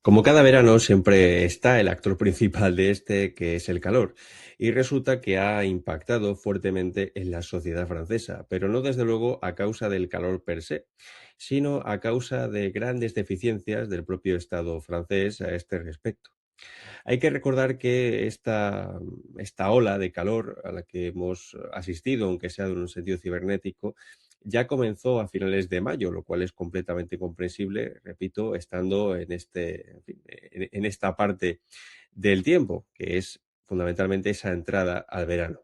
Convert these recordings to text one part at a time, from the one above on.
Como cada verano siempre está el actor principal de este, que es el calor, y resulta que ha impactado fuertemente en la sociedad francesa, pero no desde luego a causa del calor per se, sino a causa de grandes deficiencias del propio Estado francés a este respecto. Hay que recordar que esta ola de calor a la que hemos asistido, aunque sea en un sentido cibernético, ya comenzó a finales de mayo, lo cual es completamente comprensible, repito, estando en fin, en esta parte del tiempo, que es fundamentalmente esa entrada al verano.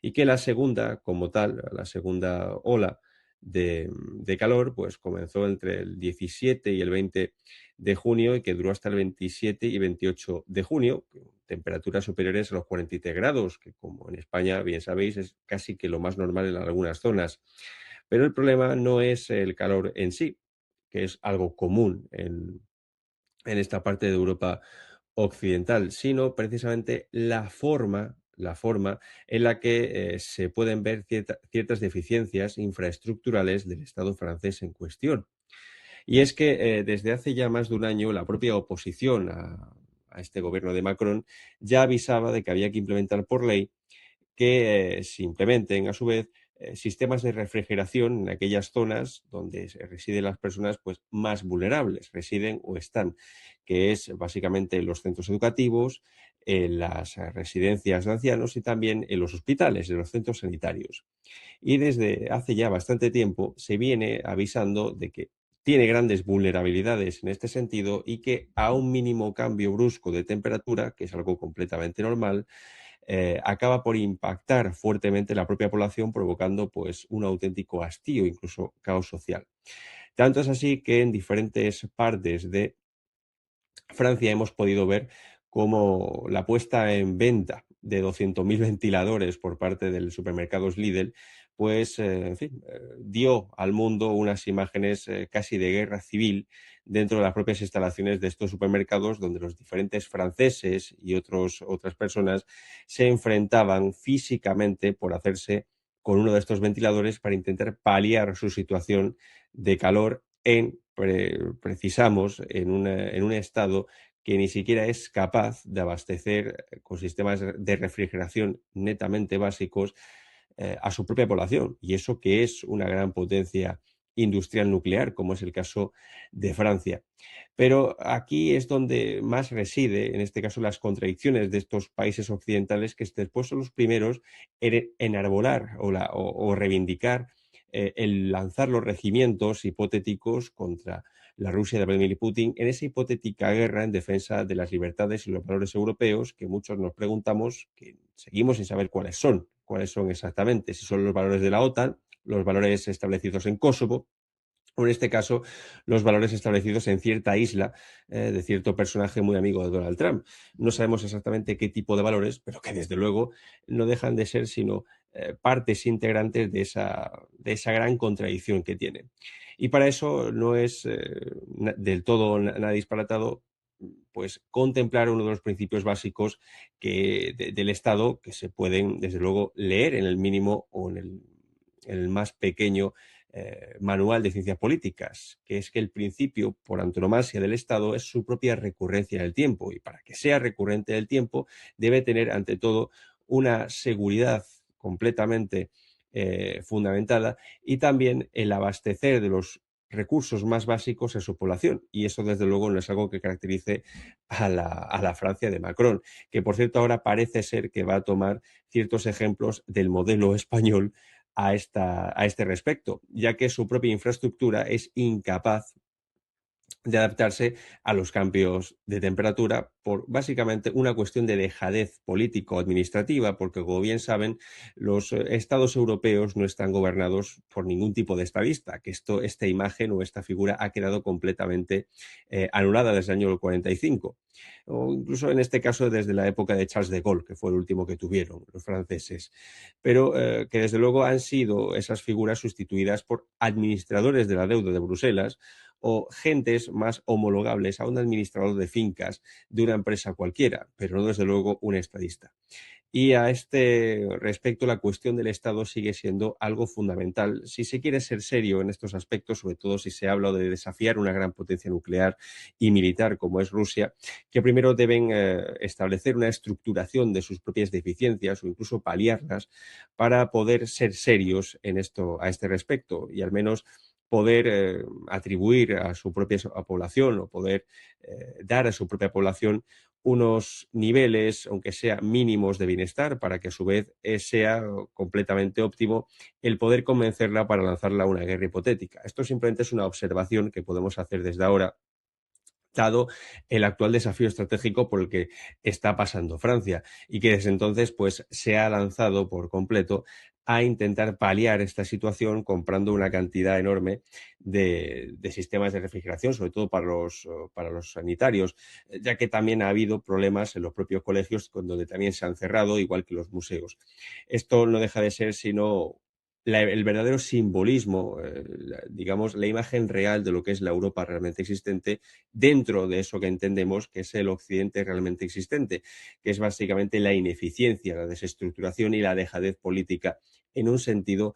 Y que la segunda, como tal, la segunda ola de calor, pues comenzó entre el 17 y el 20 de junio y que duró hasta el 27 y 28 de junio, con temperaturas superiores a los 43 grados, que como en España, bien sabéis, es casi que lo más normal en algunas zonas. Pero el problema no es el calor en sí, que es algo común en esta parte de Europa occidental, sino precisamente la forma en la que se pueden ver ciertas deficiencias infraestructurales del Estado francés en cuestión. Y es que desde hace ya más de un año la propia oposición a este gobierno de Macron ya avisaba de que había que implementar por ley que se implementen a su vez sistemas de refrigeración en aquellas zonas donde residen las personas pues, más vulnerables, residen o están, que es básicamente en los centros educativos, en las residencias de ancianos y también en los hospitales, en los centros sanitarios. Y desde hace ya bastante tiempo se viene avisando de que tiene grandes vulnerabilidades en este sentido y que a un mínimo cambio brusco de temperatura, que es algo completamente normal, acaba por impactar fuertemente la propia población, provocando pues un auténtico hastío, incluso caos social. Tanto es así que en diferentes partes de Francia hemos podido ver cómo la puesta en venta de 200.000 ventiladores por parte del supermercados Lidl, pues, en fin, dio al mundo unas imágenes casi de guerra civil dentro de las propias instalaciones de estos supermercados, donde los diferentes franceses y otras personas se enfrentaban físicamente por hacerse con uno de estos ventiladores para intentar paliar su situación de calor precisamos, en un estado que ni siquiera es capaz de abastecer con sistemas de refrigeración netamente básicos a su propia población. Y eso que es una gran potencia industrial nuclear, como es el caso de Francia. Pero aquí es donde más reside, en este caso, las contradicciones de estos países occidentales que después son los primeros en enarbolar o reivindicar el lanzar los regimientos hipotéticos contra la Rusia de Vladimir Putin en esa hipotética guerra en defensa de las libertades y los valores europeos que muchos nos preguntamos, que seguimos sin saber cuáles son exactamente, si son los valores de la OTAN, los valores establecidos en Kosovo, o en este caso los valores establecidos en cierta isla de cierto personaje muy amigo de Donald Trump. No sabemos exactamente qué tipo de valores, pero que desde luego no dejan de ser sino partes integrantes de esa gran contradicción que tiene. Y para eso no es del todo nada disparatado pues contemplar uno de los principios básicos del Estado que se pueden, desde luego, leer en el mínimo o en el más pequeño manual de ciencias políticas, que es que el principio por antonomasia del Estado es su propia recurrencia en el tiempo, y para que sea recurrente en el tiempo debe tener ante todo una seguridad completamente fundamentada y también el abastecer de los recursos más básicos a su población. Y eso, desde luego, no es algo que caracterice a la Francia de Macron, que por cierto ahora parece ser que va a tomar ciertos ejemplos del modelo español a este respecto, ya que su propia infraestructura es incapaz de adaptarse a los cambios de temperatura por básicamente una cuestión de dejadez político-administrativa, porque como bien saben, los estados europeos no están gobernados por ningún tipo de estadista, que esta imagen o esta figura ha quedado completamente anulada desde el año 45, o incluso en este caso desde la época de Charles de Gaulle, que fue el último que tuvieron los franceses, pero que desde luego han sido esas figuras sustituidas por administradores de la deuda de Bruselas, o gentes más homologables a un administrador de fincas de una empresa cualquiera, pero no desde luego un estadista. Y a este respecto, la cuestión del Estado sigue siendo algo fundamental. Si se quiere ser serio en estos aspectos, sobre todo si se habla de desafiar una gran potencia nuclear y militar como es Rusia, que primero deben establecer una estructuración de sus propias deficiencias o incluso paliarlas para poder ser serios en esto, a este respecto y al menos poder atribuir a su propia población o poder dar a su propia población unos niveles, aunque sea mínimos de bienestar, para que a su vez sea completamente óptimo el poder convencerla para lanzarla a una guerra hipotética. Esto simplemente es una observación que podemos hacer desde ahora dado el actual desafío estratégico por el que está pasando Francia y que desde entonces pues se ha lanzado por completo a intentar paliar esta situación comprando una cantidad enorme de sistemas de refrigeración, sobre todo para los sanitarios, ya que también ha habido problemas en los propios colegios donde también se han cerrado, igual que los museos. Esto no deja de ser sino el verdadero simbolismo, digamos, la imagen real de lo que es la Europa realmente existente dentro de eso que entendemos que es el Occidente realmente existente, que es básicamente la ineficiencia, la desestructuración y la dejadez política en un sentido,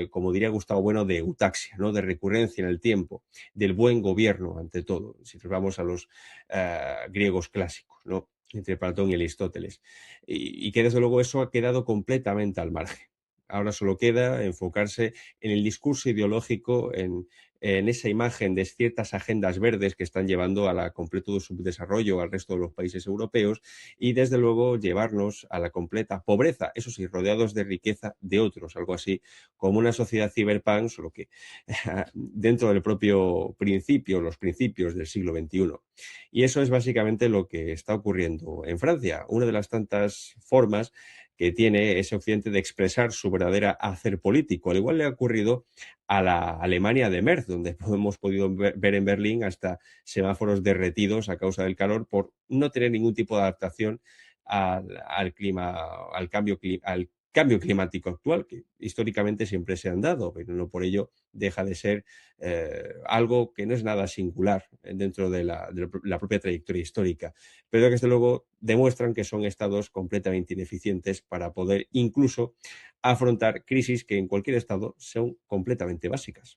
como diría Gustavo Bueno, de eutaxia, ¿no? De recurrencia en el tiempo, del buen gobierno ante todo, si nos vamos a los griegos clásicos, ¿no? Entre Platón y Aristóteles. Y que desde luego eso ha quedado completamente al margen. Ahora solo queda enfocarse en el discurso ideológico, en esa imagen de ciertas agendas verdes que están llevando a la completo subdesarrollo al resto de los países europeos y desde luego llevarnos a la completa pobreza, eso sí, rodeados de riqueza de otros, algo así como una sociedad cyberpunk, solo que dentro del propio principio, los principios del siglo XXI. Y eso es básicamente lo que está ocurriendo en Francia, una de las tantas formas que tiene ese occidente de expresar su verdadera hacer político. Al igual le ha ocurrido a la Alemania de Merz, donde hemos podido ver en Berlín hasta semáforos derretidos a causa del calor por no tener ningún tipo de adaptación al clima, al cambio climático actual, que históricamente siempre se han dado, pero no por ello deja de ser algo que no es nada singular dentro de la propia trayectoria histórica, pero que desde luego demuestran que son estados completamente ineficientes para poder incluso afrontar crisis que en cualquier estado son completamente básicas.